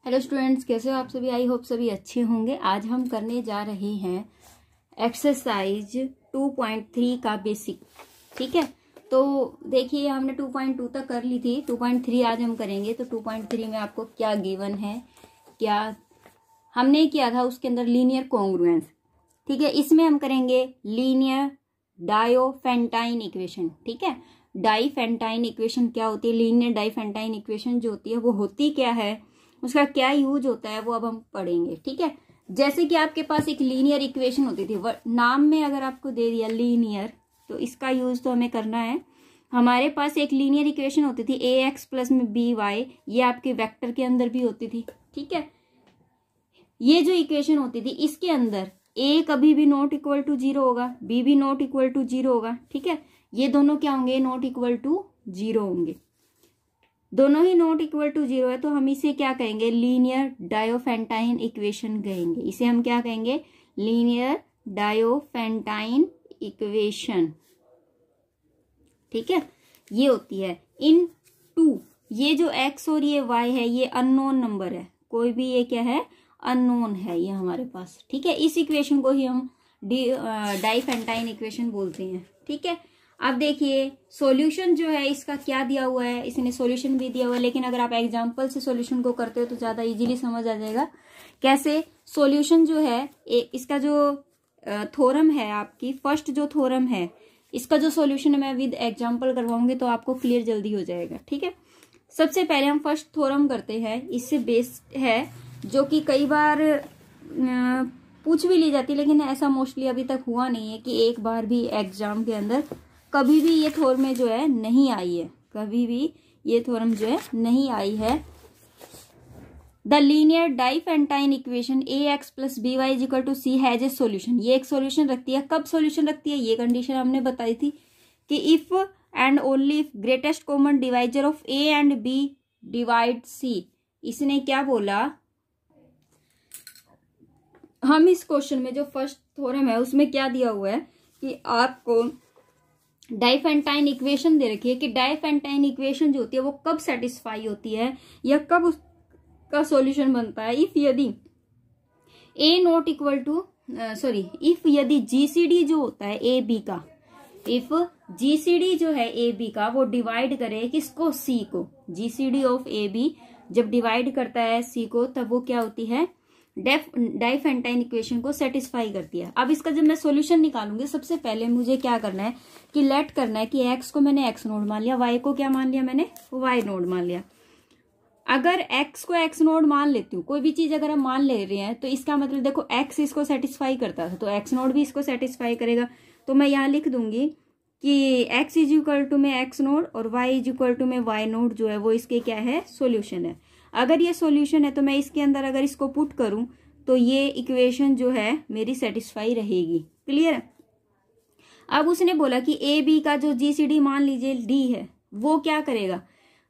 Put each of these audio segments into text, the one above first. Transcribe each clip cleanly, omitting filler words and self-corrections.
Hello students, कैसे हो आप सभी। आई होप सभी अच्छे होंगे। आज हम करने जा रहे हैं एक्सरसाइज 2.3 का बेसिक। ठीक है, तो देखिए हमने 2.2 तक कर ली थी, 2.3 आज हम करेंगे। तो 2.3 में आपको क्या गिवन है, क्या हमने किया था उसके अंदर लीनियर कॉन्ग्रुएंस। ठीक है, इसमें हम करेंगे लीनियर डायोफेंटाइन इक्वेशन। ठीक है, डाईफेंटाइन इक्वेशन क्या होती है, लीनियर डाईफेंटाइन इक्वेशन जो होती है वो होती क्या है, उसका क्या यूज होता है, वो अब हम पढ़ेंगे। ठीक है, जैसे कि आपके पास एक लीनियर इक्वेशन होती थी, नाम में अगर आपको दे दिया लीनियर, तो इसका यूज तो हमें करना है। हमारे पास एक लीनियर इक्वेशन होती थी ए एक्स प्लस में बी वाई, ये आपके वेक्टर के अंदर भी होती थी। ठीक है, ये जो इक्वेशन होती थी इसके अंदर ए कभी भी नॉट इक्वल टू 0 होगा, बी भी नॉट इक्वल टू 0 होगा। ठीक है, ये दोनों क्या होंगे, नॉट इक्वल टू 0 होंगे। दोनों ही नॉट इक्वल टू 0 है, तो हम इसे क्या कहेंगे, लीनियर डायोफेंटाइन इक्वेशन कहेंगे। इसे हम क्या कहेंगे, लीनियर डायोफेंटाइन इक्वेशन। ठीक है, ये होती है इन टू, ये जो x और ये y है ये अननोन नंबर है, कोई भी ये क्या है, अननोन है ये हमारे पास। ठीक है, इस इक्वेशन को ही हम डाईफेंटाइन इक्वेशन बोलते हैं। ठीक है, अब देखिए सॉल्यूशन जो है इसका क्या दिया हुआ है, इसने सॉल्यूशन भी दिया हुआ है, लेकिन अगर आप एग्जांपल से सॉल्यूशन को करते हो तो ज्यादा इजीली समझ आ जाएगा। कैसे सॉल्यूशन जो है इसका जो थ्योरम है, आपकी फर्स्ट जो थ्योरम है, इसका जो सॉल्यूशन है मैं विद एग्जांपल करवाऊंगी तो आपको क्लियर जल्दी हो जाएगा। ठीक है, सबसे पहले हम फर्स्ट थ्योरम करते हैं, इससे बेस्ड है, जो कि कई बार पूछ भी ली जाती है, लेकिन ऐसा मोस्टली अभी तक हुआ नहीं है कि एक बार भी एग्जाम के अंदर कभी भी ये थ्योरम जो है नहीं आई है, कभी भी ये थ्योरम जो है नहीं आई है। The linear Diophantine equation A x plus B Y is equal to C has a solution. ये एक सोल्यूशन रखती है, कब सोल्यूशन रखती है, ये कंडीशन हमने बताई थी कि if and only if greatest common divisor of A and B divide C. इसने क्या बोला, हम इस क्वेश्चन में जो फर्स्ट थ्योरम है उसमें क्या दिया हुआ है कि आपको डाईफेंटाइन इक्वेशन दे रखी है कि डाईफेंटाइन इक्वेशन जो होती है वो कब सेटिस्फाई होती है या कब उसका सॉल्यूशन बनता है। इफ यदि ए नॉट इक्वल टू इफ यदि जीसीडी जो होता है ए बी का, इफ जीसीडी जो है ए बी का वो डिवाइड करे किसको, सी को, जीसीडी ऑफ ए बी जब डिवाइड करता है सी को, तब वो क्या होती है, डाईफेंटाइन इक्वेशन को सेटिस्फाई करती है। अब इसका जब मैं सॉल्यूशन निकालूंगी, सबसे पहले मुझे क्या करना है कि लेट करना है कि x को मैंने x नोड मान लिया, y को क्या मान लिया मैंने, y नोड मान लिया। अगर x को x नोड मान लेती हूँ, कोई भी चीज अगर हम मान ले रहे हैं, तो इसका मतलब देखो x इसको सेटिस्फाई करता था, तो x नोड भी इसको सेटिस्फाई करेगा। तो मैं यहाँ लिख दूंगी कि x इज इक्वल टू में x नोड और y इज इक्वल टू में y नोड जो है वो इसके क्या है, सोल्यूशन है। अगर ये सॉल्यूशन है तो मैं इसके अंदर अगर इसको पुट करूं तो ये इक्वेशन जो है मेरी सेटिस्फाई रहेगी। क्लियर है। अब उसने बोला कि ए बी का जो जीसीडी मान लीजिए डी है, वो क्या करेगा,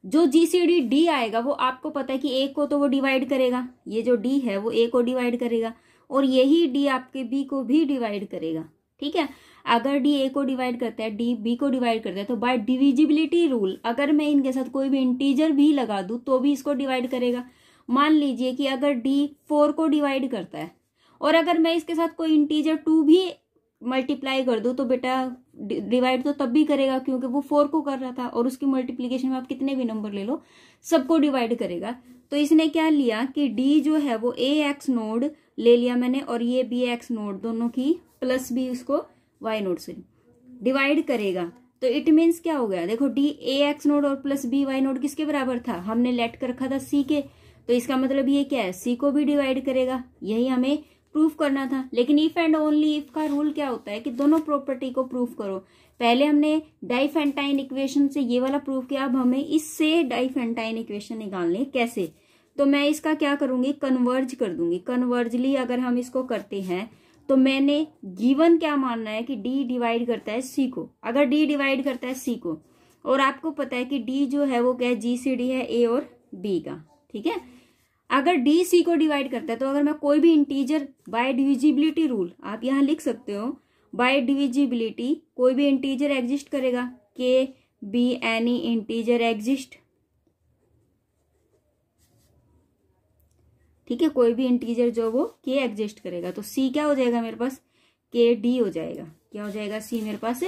जो जीसीडी डी आएगा वो आपको पता है कि ए को तो वो डिवाइड करेगा, ये जो डी है वो ए को डिवाइड करेगा, और यही डी आपके बी को भी डिवाइड करेगा। ठीक है, अगर डी ए को डिवाइड करता है, डी बी को डिवाइड करता है, तो बाय डिविजिबिलिटी रूल अगर मैं इनके साथ कोई भी इंटीजर भी लगा दूं तो भी इसको डिवाइड करेगा। मान लीजिए कि अगर डी 4 को डिवाइड करता है और अगर मैं इसके साथ कोई इंटीजर 2 भी मल्टीप्लाई कर दूं, तो बेटा डिवाइड तो तब भी करेगा क्योंकि वो 4 को कर रहा था, और उसकी मल्टीप्लीकेशन में आप कितने भी नंबर ले लो सबको डिवाइड करेगा। तो इसने क्या लिया कि डी जो है वो ए एक्स नोड ले लिया मैंने, और ये बी एक्स नोड दोनों की प्लस भी उसको वाई नोड से डिवाइड करेगा। तो इट मीन्स क्या हो गया, देखो डी ए एक्स नोड और प्लस बी वाई नोड किसके बराबर था, हमने लेट कर रखा था सी के, तो इसका मतलब ये क्या है, सी को भी डिवाइड करेगा। यही हमें प्रूफ करना था। लेकिन इफ एंड ओनली इफ का रूल क्या होता है कि दोनों प्रॉपर्टी को प्रूफ करो। पहले हमने डाईफेंटाइन इक्वेशन से ये वाला प्रूफ किया, अब हमें इससे डाईफेंटाइन इक्वेशन निकालनी है। कैसे, तो मैं इसका क्या करूंगी, कन्वर्ज कर दूंगी। कन्वर्जली अगर हम इसको करते हैं तो मैंने गिवन क्या मानना है कि डी डिवाइड करता है सी को। अगर डी डिवाइड करता है सी को, और आपको पता है कि डी जो है वो क्या है, जीसीडी है ए और बी का। ठीक है, अगर डी सी को डिवाइड करता है, तो अगर मैं कोई भी इंटीजर बाय डिविजिबिलिटी रूल आप यहां लिख सकते हो, बाय डिविजिबिलिटी कोई भी इंटीजर एग्जिस्ट करेगा, के बी एनी इंटीजर एग्जिस्ट, ठीक है, कोई भी इंटीजर जो वो के एग्जिस्ट करेगा। तो सी क्या हो जाएगा मेरे पास, के डी हो जाएगा। क्या हो जाएगा, सी मेरे पास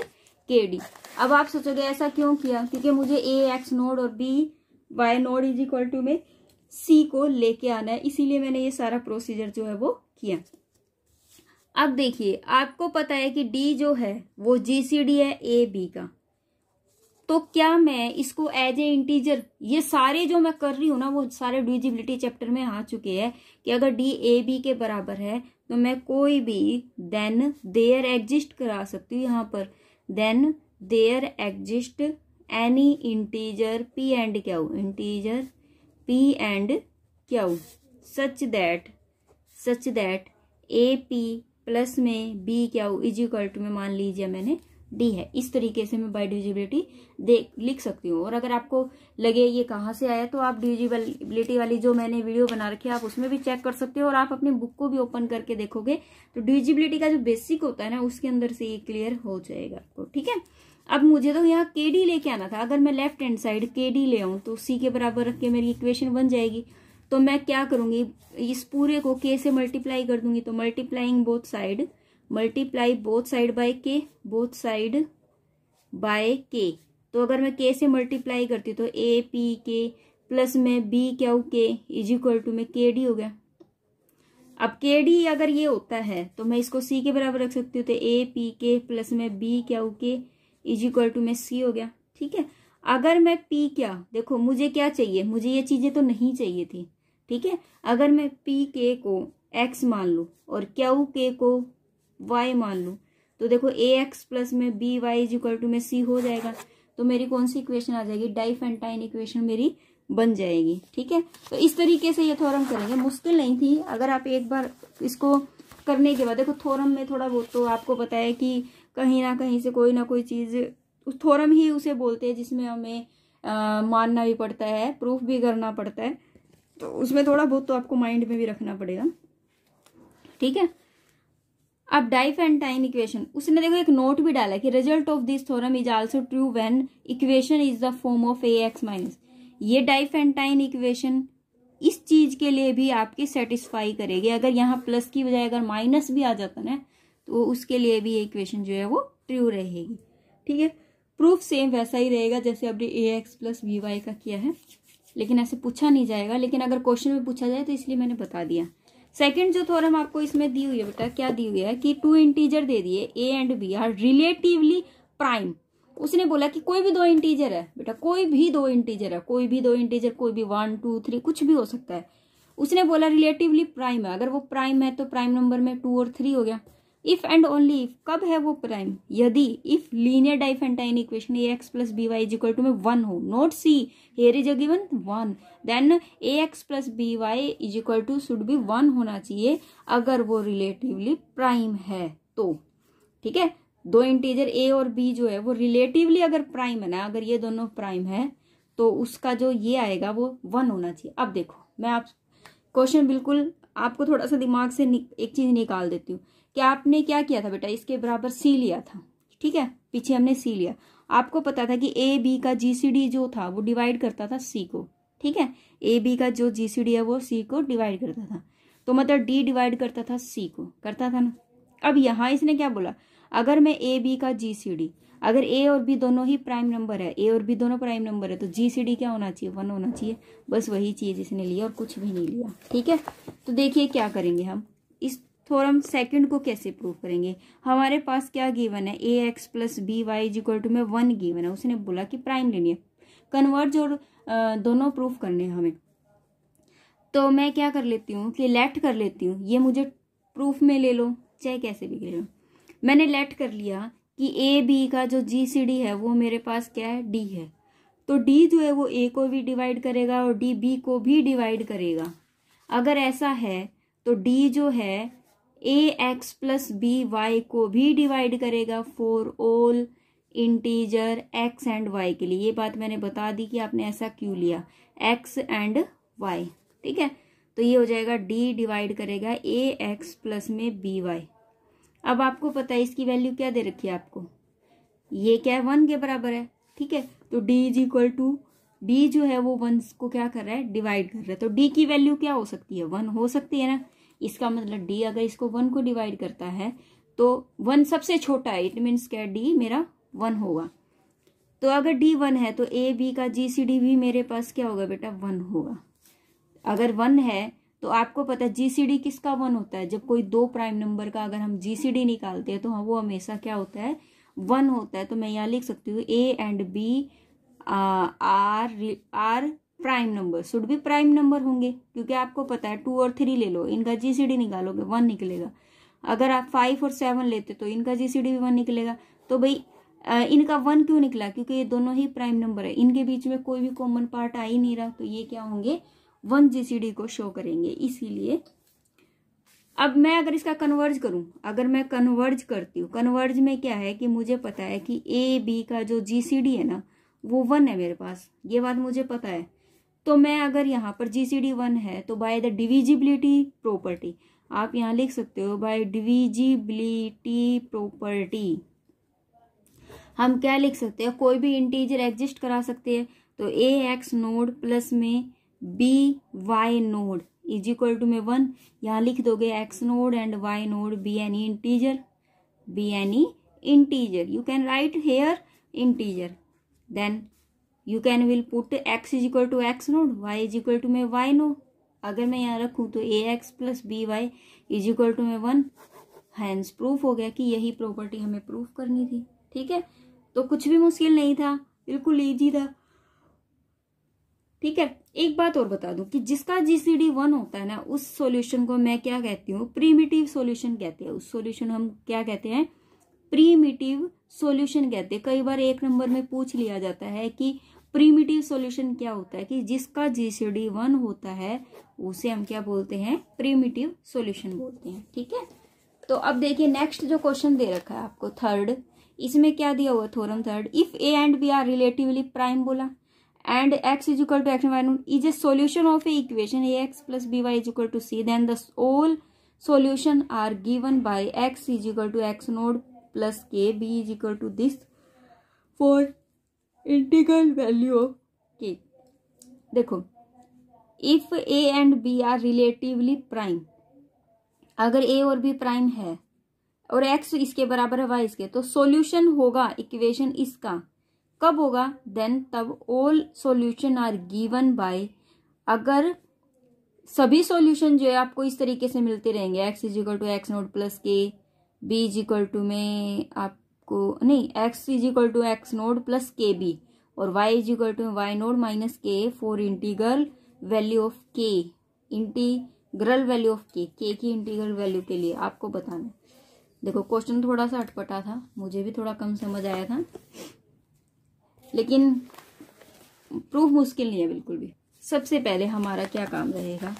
के डी। अब आप सोचोगे ऐसा क्यों किया, क्योंकि मुझे ए एक्स नोड और B Y node is equal to में सी को लेके आना है, इसीलिए मैंने ये सारा प्रोसीजर जो है वो किया। अब देखिए आपको पता है कि डी जो है वो जीसीडी है ए बी का, तो क्या मैं इसको एज ए इंटीजर, ये सारे जो मैं कर रही हूं ना वो सारे डिविजिबिलिटी चैप्टर में आ चुके हैं कि अगर डी ए बी के बराबर है तो मैं कोई भी देन देयर एग्जिस्ट करा सकती हूँ यहाँ पर, then there exist any integer P and Q, integer P and Q such that A P plus में B Q is equal to में मान लीजिए मैंने डी है। इस तरीके से मैं बाय डिविजिबिलिटी लिख सकती हूँ। और अगर आपको लगे ये कहाँ से आया तो आप डिविजिबिलिटी वाली जो मैंने वीडियो बना रखी है आप उसमें भी चेक कर सकते हो, और आप अपने बुक को भी ओपन करके देखोगे तो डिविजिबिलिटी का जो बेसिक होता है ना उसके अंदर से ये क्लियर हो जाएगा आपको। ठीक है, अब मुझे तो यहाँ के डी लेके आना था, अगर मैं लेफ्ट हैंड साइड के डी ले आऊं तो सी के बराबर रख के मेरी इक्वेशन बन जाएगी। तो मैं क्या करूंगी, इस पूरे को के से मल्टीप्लाई कर दूंगी, तो मल्टीप्लाई बोथ साइड बाय के, बोथ साइड बाय के। तो अगर मैं के से मल्टीप्लाई करती हूँ तो ए पी के प्लस में बी क्यू के इज इक्वल टू में के डी हो गया। अब के डी अगर ये होता है तो मैं इसको सी के बराबर रख सकती हूँ, तो ए पी के प्लस में बी क्यू के इज इक्वल टू में सी हो गया। ठीक है, अगर मैं पी क्या, देखो मुझे क्या चाहिए, मुझे ये चीजें तो नहीं चाहिए थी। ठीक है, अगर मैं पी के को एक्स मान लूं और क्यू के को वाई मान लूं तो देखो ए एक्स प्लस में B Y is equal to में सी हो जाएगा। तो मेरी कौन सी इक्वेशन आ जाएगी, डाइफेंटाइन इक्वेशन मेरी बन जाएगी। ठीक है, तो इस तरीके से ये थ्योरम करेंगे, मुश्किल नहीं थी। अगर आप एक बार इसको करने के बाद देखो थ्योरम में थोड़ा बहुत तो आपको पता है कि कहीं ना कहीं से कोई ना कोई चीज, थ्योरम ही उसे बोलते हैं जिसमें हमें मानना भी पड़ता है, प्रूफ भी करना पड़ता है, तो उसमें थोड़ा बहुत तो आपको माइंड में भी रखना पड़ेगा। ठीक है, अब डाइफेंटाइन इक्वेशन, उसने देखो एक नोट भी डाला कि result of this theorem is also true when equation is the form of A x minus. ये डाइफेंटाइन इक्वेशन इस चीज के लिए भी आपकी सेटिस्फाई करेगी, अगर यहाँ प्लस की बजाय अगर माइनस भी आ जाता ना तो उसके लिए भी ये इक्वेशन जो है वो ट्रू रहेगी। ठीक है, प्रूफ सेम वैसा ही रहेगा जैसे आपने ए एक्स प्लस बी वाई का किया है, लेकिन ऐसे पूछा नहीं जाएगा, लेकिन अगर क्वेश्चन में पूछा जाए तो इसलिए मैंने बता दिया। सेकंड जो थ्योरम आपको इसमें दी हुई है बेटा, क्या दी हुई है कि टू इंटीजर दे दिए a and b are relatively prime. उसने बोला कि कोई भी दो इंटीजर है बेटा, कोई भी दो इंटीजर है, कोई भी 1 2 3 कुछ भी हो सकता है। उसने बोला रिलेटिवली प्राइम है, अगर वो प्राइम है तो प्राइम नंबर में 2 और 3 हो गया। इफ एंड ओनली इफ, कब है वो प्राइम, यदि if linear diophantine equation A x plus B Y is equal to में 1 हो, not c, here is given 1, then a x plus B Y is equal to should be 1 होना चाहिए अगर वो रिलेटिवली प्राइम है तो। ठीक है, दो इंटीजर ए और बी जो है वो रिलेटिवली अगर प्राइम है ना, अगर ये दोनों प्राइम है तो उसका जो ये आएगा वो 1 होना चाहिए। अब देखो मैं आप क्वेश्चन बिल्कुल आपको थोड़ा सा दिमाग से एक चीज निकाल देती हूँ कि आपने क्या किया था बेटा, इसके बराबर सी लिया था। ठीक है, पीछे हमने सी लिया, आपको पता था कि ए बी का जीसीडी जो था वो डिवाइड करता था सी को। ठीक है, ए बी का जो जीसीडी है वो सी को डिवाइड करता था, तो मतलब डी डिवाइड करता था सी को, करता था ना। अब यहाँ इसने क्या बोला, अगर मैं ए बी का जीसीडी, अगर ए और बी दोनों ही प्राइम नंबर है, ए और बी दोनों प्राइम नंबर है, तो जीसीडी क्या होना चाहिए, 1 होना चाहिए। बस वही चीज इसने लिया और कुछ भी नहीं लिया। ठीक है, तो देखिए क्या करेंगे हम, इस थ्योरम सेकंड को कैसे प्रूव करेंगे। हमारे पास क्या गिवन है, ए x plus B Y is equal to में 1 गिवन है, उसने बोला कि प्राइम लेनी है, कन्वर्ज और दोनों प्रूफ करने हैं हमें। तो मैं क्या कर लेती हूँ कि लेट कर लेती हूँ, ये मुझे प्रूफ में ले लो चाहे कैसे भी ले लो। मैंने लेट कर लिया कि ए बी का जो जीसीडी है वो मेरे पास क्या है, डी है, तो डी जो है वो ए को भी डिवाइड करेगा और डी बी को भी डिवाइड करेगा। अगर ऐसा है तो डी जो है ए एक्स प्लस बी वाई को भी डिवाइड करेगा for all integer x and y के लिए। ये बात मैंने बता दी कि आपने ऐसा क्यों लिया, एक्स एंड वाई। ठीक है, तो ये हो जाएगा डी डिवाइड करेगा ए एक्स प्लस में बी वाई। अब आपको पता है इसकी वैल्यू क्या दे रखी है आपको, ये क्या है 1 के बराबर है। ठीक है, तो d is equal to d जो है वो 1 को क्या कर रहा है, डिवाइड कर रहा है। तो डी की वैल्यू क्या हो सकती है, 1 हो सकती है ना। इसका मतलब डी अगर इसको 1 को डिवाइड करता है तो 1 सबसे छोटा है, इट मीन्स क्या डी मेरा 1 होगा। तो अगर डी 1 है तो ए बी का जीसीडी भी मेरे पास क्या होगा बेटा, 1 होगा। अगर 1 है तो आपको पता है जीसीडी किसका 1 होता है, जब कोई दो प्राइम नंबर का अगर हम जीसीडी निकालते हैं तो वो हमेशा क्या होता है, 1 होता है। तो मैं यहाँ लिख सकती हूँ a and b are prime number, should भी प्राइम नंबर होंगे, क्योंकि आपको पता है 2 और 3 ले लो, इनका जीसीडी निकालोगे 1 निकलेगा। अगर आप 5 और 7 लेते तो इनका जीसीडी भी 1 निकलेगा। तो भाई इनका 1 क्यों निकला, क्योंकि ये दोनों ही प्राइम नंबर है, इनके बीच में कोई भी कॉमन पार्ट आ ही नहीं रहा, तो ये क्या होंगे, 1 जीसीडी को शो करेंगे। इसीलिए अब मैं अगर इसका कन्वर्ज करूं, अगर मैं कन्वर्ज करती हूँ, कन्वर्ज में क्या है कि मुझे पता है कि ए बी का जो जीसीडी है ना वो 1 है मेरे पास, ये बात मुझे पता है। तो मैं अगर यहाँ पर जीसीडी 1 है तो बाय द डिविजिबिलिटी प्रॉपर्टी, आप यहाँ लिख सकते हो बाय डिविजिबिलिटी प्रॉपर्टी, हम क्या लिख सकते हैं, कोई भी इंटीजर एग्जिस्ट करा सकते हैं। तो ए एक्स नोड प्लस में B Y node is equal to में 1, यहाँ लिख दोगे X naught and Y naught be any integer, be any integer, you can write here integer, then you can will put X is equal to x naught, Y is equal to में Y naught. अगर मैं यहाँ रखूँ तो ए x plus B Y is equal to में 1, hence proof हो गया कि यही प्रॉपर्टी हमें प्रूफ करनी थी। ठीक है, तो कुछ भी मुश्किल नहीं था, बिल्कुल इजी था। ठीक है, एक बात और बता दूं कि जिसका जीसीडी 1 होता है ना, उस सॉल्यूशन को मैं क्या कहती हूँ, प्रीमिटिव सॉल्यूशन कहते हैं। उस सॉल्यूशन हम क्या कहते हैं, प्रीमिटिव सॉल्यूशन कहते हैं। कई बार एक नंबर में पूछ लिया जाता है कि प्रीमिटिव सॉल्यूशन क्या होता है, कि जिसका जीसीडी 1 होता है उसे हम क्या बोलते हैं, प्रीमिटिव सॉल्यूशन बोलते हैं। ठीक है, तो अब देखिए नेक्स्ट जो क्वेश्चन दे रखा है आपको थर्ड, इसमें क्या दिया हुआ, theorem third, if a and b are relatively prime बोला and x is equal to x and y node is a solution of a equation ax plus by is equal to c, then the all solution are given by x is equal to x node plus k, b is equal to this for integral value of k। देखो, if a and b are relatively prime, अगर a और b prime है और x इसके बराबर है y इसके, तो सॉल्यूशन होगा इक्वेशन इसका कब होगा, देन तब all solution are given by, अगर सभी सॉल्यूशन जो है आपको इस तरीके से मिलते रहेंगे, x is equal to x naught plus k, b is equal to में आपको नहीं, x is equal to x naught plus k b, और y is equal to Y naught minus k for integral value of k, integral value of k की integral value के लिए आपको बताना। देखो क्वेश्चन थोड़ा सा अटपटा था, मुझे भी थोड़ा कम समझ आया था, लेकिन प्रूफ मुश्किल नहीं है बिल्कुल भी। सबसे पहले हमारा क्या काम रहेगा,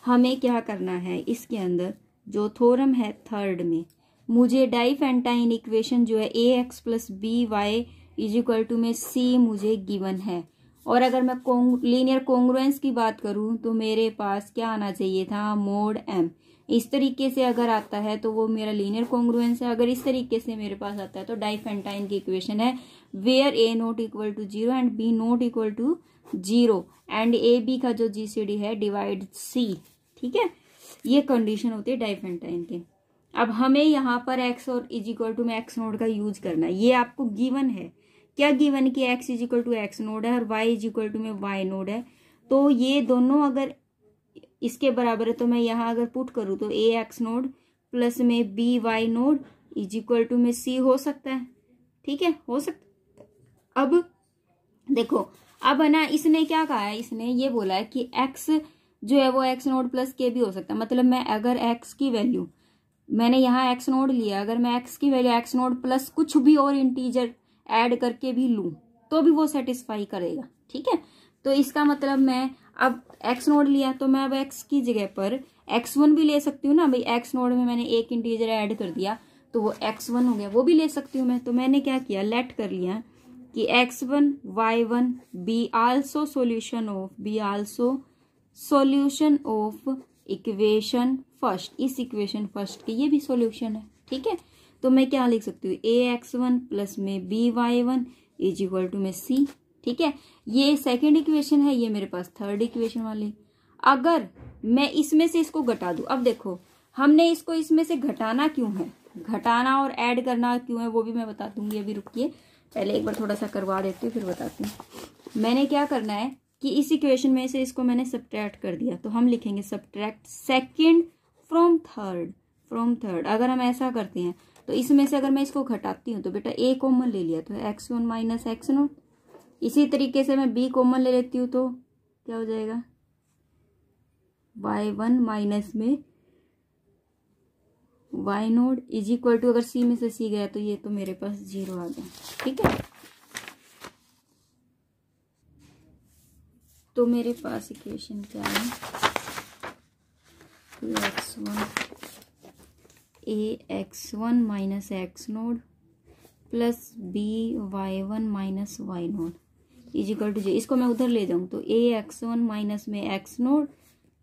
हमें क्या करना है, इसके अंदर जो थ्योरम है थर्ड में, मुझे डाइफेंटाइन इक्वेशन जो है ए x plus B Y is equal to में सी मुझे गिवन है। और अगर मैं लीनियर कॉन्ग्रुएंस की बात करूं तो मेरे पास क्या आना चाहिए था, मोड एम। इस तरीके से अगर आता है तो वो मेरा लीनियर कॉन्ग्रुएंस है, अगर इस तरीके से मेरे पास आता है तो डाइफेंटाइन की इक्वेशन है where a not equal to 0 and b not equal to 0 and a b का जो जीसीडी है डिवाइड सी। ठीक है, ये कंडीशन होती है डाइफेंटाइन की। अब हमें यहाँ पर एक्स और इज इक्वल टू में एक्स नोड का यूज करना है, ये आपको गिवन है। क्या गिवन कि x is equal to x naught है और वाई इज इक्वल टू में वाई नोड है, तो ये दोनों अगर इसके बराबर है तो मैं यहाँ अगर पुट करूँ तो ए एक्स नोड प्लस में B Y node is equal to में सी हो सकता है। ठीक है, हो सकता है। अब देखो, अब है ना, इसने क्या कहा है, इसने ये बोला है कि एक्स जो है वो एक्स नोड प्लस के भी हो सकता है। मतलब मैं अगर एक्स की वैल्यू, मैंने यहाँ एक्स नोड लिया, अगर मैं एक्स की वैल्यू एक्स नोड प्लस कुछ भी और इंटीजर ऐड करके भी लूं तो भी वो सेटिस्फाई करेगा। ठीक है, तो इसका मतलब मैं अब एक्स नोड लिया तो मैं अब एक्स की जगह पर x1 भी ले सकती हूँ ना भाई, एक्स नोड में मैंने एक इंटीजर ऐड कर दिया तो वो x1 हो गया, वो भी ले सकती हूँ मैं। तो मैंने क्या किया, लेट कर लिया कि x1 y1 be also solution of equation first, इस इक्वेशन फर्स्ट की ये भी सॉल्यूशन है। ठीक है, तो मैं क्या लिख सकती हूँ, ए एक्स वन प्लस में B y one is equal to में सी। ठीक है, ये सेकंड इक्वेशन है, ये मेरे पास थर्ड इक्वेशन वाली। अगर मैं इसमें से इसको घटा दूं, अब देखो हमने इसको इसमें से घटाना क्यों है, घटाना और ऐड करना क्यों है वो भी मैं बता दूंगी। अभी रुकिए, पहले एक बार थोड़ा सा करवा देती हूँ फिर बताती हूँ। मैंने क्या करना है कि इस इक्वेशन में से इसको मैंने सब्ट्रैक्ट कर दिया, तो हम लिखेंगे सब्ट्रैक्ट सेकंड फ्रॉम थर्ड। अगर हम ऐसा करते हैं तो इसमें से अगर मैं इसको घटाती हूँ तो बेटा ए कॉमन ले लिया तो x1 माइनस x0। इसी तरीके से मैं b कॉमन ले लेती हूँ तो क्या हो जाएगा, y1 माइनस में y node is equal to, अगर c में से c गया तो ये तो मेरे पास 0 आ गया। ठीक है, तो मेरे पास इक्वेशन क्या है, 2x1 ax1 minus X naught plus by1 minus Y node is equal to J. इसको मैं उधर ले जाऊं तो ax1 माइनस में x naught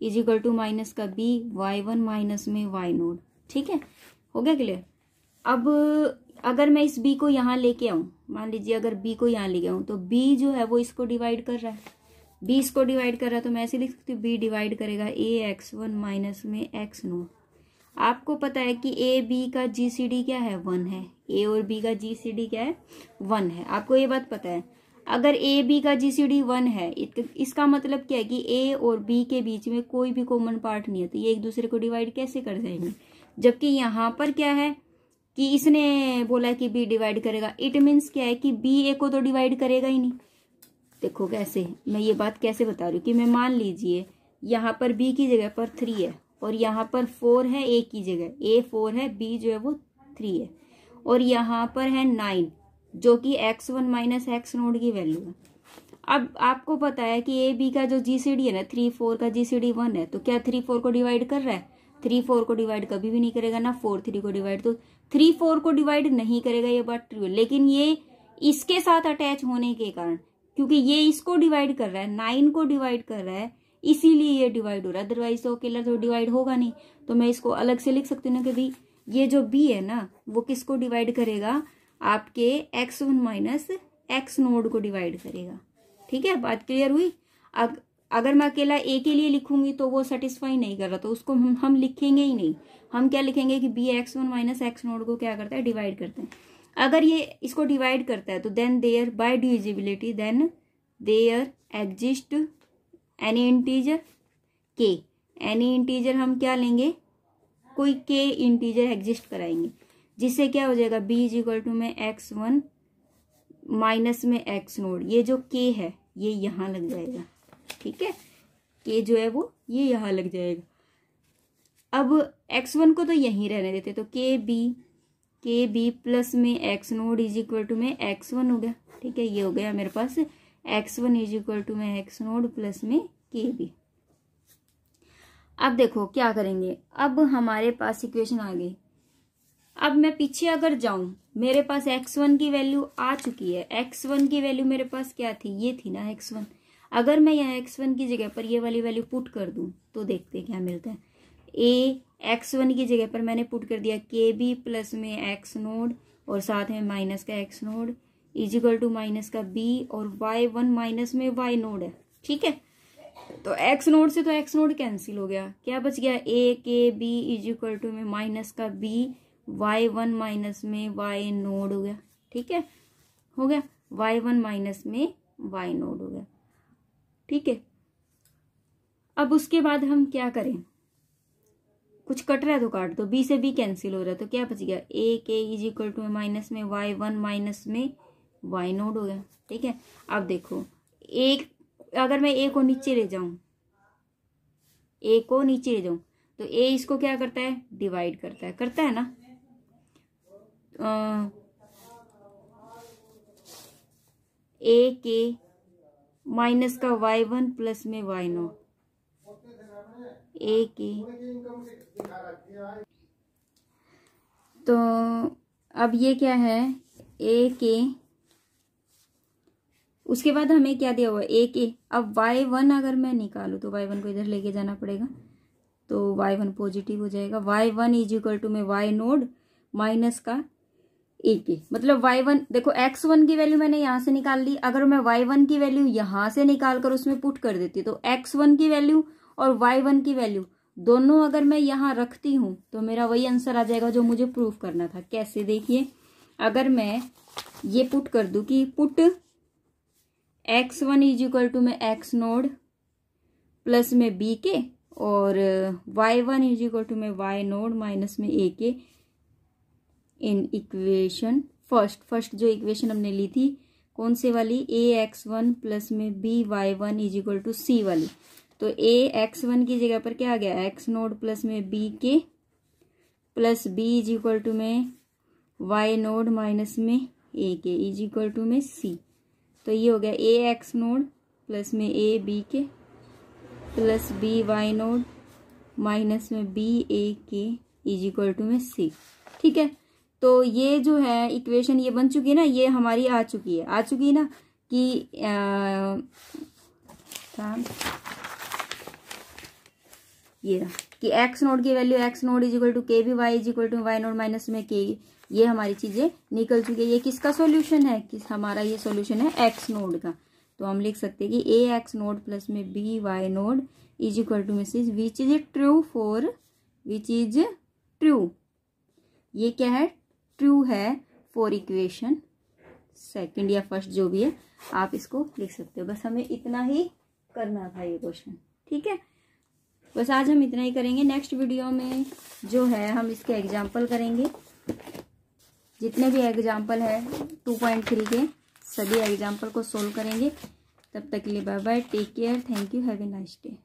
is equal to minus का by1 माइनस में वाई नोड। ठीक है, हो गया क्लियर। अब अगर मैं इस b को यहाँ लेके आऊं, मान लीजिए अगर b को यहाँ लेके आऊं तो b जो है वो इसको डिवाइड कर रहा है, b इसको डिवाइड कर रहा है, तो मैं ऐसे लिख सकती हूँ b डिवाइड करेगा ax1 माइनस में एक्स नोड। आपको पता है कि ए बी का जीसीडी क्या है, 1 है। ए और बी का जीसीडी क्या है, 1 है। आपको ये बात पता है। अगर ए बी का जीसीडी 1 है, इसका मतलब क्या है कि ए और बी के बीच में कोई भी कॉमन पार्ट नहीं है, तो ये एक दूसरे को डिवाइड कैसे कर जाएंगे। जबकि यहाँ पर क्या है कि इसने बोला कि बी डिवाइड करेगा, इट मीन्स क्या है कि बी ए को तो डिवाइड करेगा ही नहीं। देखो कैसे, मैं ये बात कैसे बता रही हूँ कि मैं मान लीजिए यहाँ पर बी की जगह पर 3 है और यहाँ पर 4 है ए की जगह, ए 4 है, बी जो है वो 3 है, और यहाँ पर है 9 जो कि x1 माइनस एक्स नोड की वैल्यू है। अब आपको पता है कि ए बी का जो जीसीडी है ना, 3 4 का जीसीडी 1 है, तो क्या 3 4 को डिवाइड कर रहा है, 3 4 को डिवाइड कभी भी नहीं करेगा ना, 4 3 को डिवाइड, तो 3 4 को डिवाइड नहीं करेगा, ये बात ट्रू है। लेकिन ये इसके साथ अटैच होने के कारण, क्योंकि ये इसको डिवाइड कर रहा है, 9 को डिवाइड कर रहा है, इसीलिए ये डिवाइड हो रहा है, अदरवाइज तो अकेला तो डिवाइड होगा नहीं। तो मैं इसको अलग से लिख सकती हूँ ना कि भाई ये जो b है ना वो किसको डिवाइड करेगा, आपके x1 माइनस एक्स नोड को डिवाइड करेगा। ठीक है, बात क्लियर हुई। अगर मैं अकेला a के लिए लिखूंगी तो वो सेटिस्फाई नहीं कर रहा, तो उसको हम लिखेंगे ही नहीं। हम क्या लिखेंगे कि b x1 minus X node को क्या करता है, डिवाइड करते हैं। अगर ये इसको डिवाइड करता है तो then thereby divisibility then there exist any integer k, any integer हम क्या लेंगे, कोई k इंटीजर एग्जिस्ट कराएंगे, जिससे क्या हो जाएगा b इज इक्वल टू में x1 माइनस में एक्स नोड, ये जो k है ये यहाँ लग जाएगा। ठीक है, k जो है वो ये यहाँ लग जाएगा। अब x1 को तो यहीं रहने देते, तो के बी प्लस में x naught is equal to में x1 हो गया। ठीक है, ये हो गया मेरे पास x1 इज इक्वल टू में एक्स नोड प्लस में के बी। अब देखो क्या करेंगे, अब हमारे पास इक्वेशन आ गई। अब मैं पीछे अगर जाऊं, मेरे पास x1 की वैल्यू आ चुकी है। x1 की वैल्यू मेरे पास क्या थी, ये थी ना x1। अगर मैं यहाँ x1 की जगह पर ये वाली वैल्यू पुट कर दूं तो देखते हैं क्या मिलता है। x1 की जगह पर मैंने पुट कर दिया के बी प्लस में एक्स नोड और साथ में माइनस का x naught is equal to minus का b और y1 माइनस में y नोड है। ठीक है, तो x नोड से तो x नोड कैंसिल हो गया, क्या बच गया, a के b इज इक्वल टू में माइनस का b y1 माइनस में y नोड हो गया। ठीक है, हो गया, y1 माइनस में y नोड हो गया। ठीक है, अब उसके बाद हम क्या करें, कुछ कट रहा है तो काट दो, b से b कैंसिल हो रहा है, तो क्या बच गया, a k is equal to minus में y1 माइनस में y नोड हो गया। ठीक है, अब देखो एक, अगर मैं a को नीचे ले जाऊं, a को नीचे ले जाऊं तो a इसको क्या करता है, डिवाइड करता है ना। a के माइनस का y1 प्लस में y नोड, a के, तो अब ये क्या है, a के, उसके बाद हमें क्या दिया हुआ है, a के। अब y1 अगर मैं निकालूं तो y1 को इधर लेके जाना पड़ेगा, तो y1 पॉजिटिव हो जाएगा। y1 इज इक्वल टू में y नोड माइनस का ए के, मतलब y1 देखो x1 की वैल्यू मैंने यहां से निकाल ली, अगर मैं y1 की वैल्यू यहां से निकाल कर उसमें पुट कर देती तो x1 की वैल्यू और y1 की वैल्यू दोनों अगर मैं यहां रखती हूं तो मेरा वही आंसर आ जाएगा जो मुझे प्रूफ करना था। कैसे, देखिए अगर मैं ये पुट कर दूं कि put x1 is equal to में x नोड प्लस में b के और y1 इज इक्वल टू में y नोड माइनस में a k in equation first जो इक्वेशन हमने ली थी कौन से वाली, ax1 प्लस में by1 is equal to c वाली, तो ax1 की जगह पर क्या आ गया, x नोड प्लस में b k plus b is equal to में y नोड माइनस में a k is equal to में c, तो ये हो गया ax नोड प्लस में a b k plus b y naught minus में b a k is equal to में c। ठीक है, तो ये जो है इक्वेशन ये बन चुकी है ना, ये हमारी आ चुकी है ना कि ये रहा कि x नोड की value x naught is equal to K B Y is equal to Y naught minus में के, ये हमारी चीजें निकल चुकी है। ये किसका सॉल्यूशन है, कि हमारा ये सॉल्यूशन है x नोड का, तो हम लिख सकते हैं कि a x नोड प्लस में b y node is equal to में which is true for which is true, ये क्या है, ट्रू है फॉर इक्वेशन सेकंड या फर्स्ट जो भी है आप इसको लिख सकते हो। बस हमें इतना ही करना था ये क्वेश्चन। ठीक है, बस आज हम इतना ही करेंगे। नेक्स्ट वीडियो में जो है हम इसके एग्जाम्पल करेंगे, जितने भी एग्जाम्पल है 2.3 के सभी एग्जाम्पल को सोल्व करेंगे। तब तक के लिए bye bye, take care, thank you, have a nice day.